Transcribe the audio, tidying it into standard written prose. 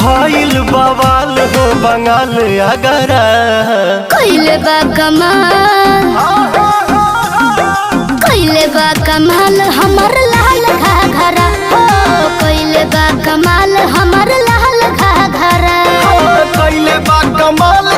भइल बवाल हो बंगाल अगरा कइले बा कमाल हमर लाल घाघरा हो कइले बा कमाल हमर लाल घाघरा कइले बा कमाल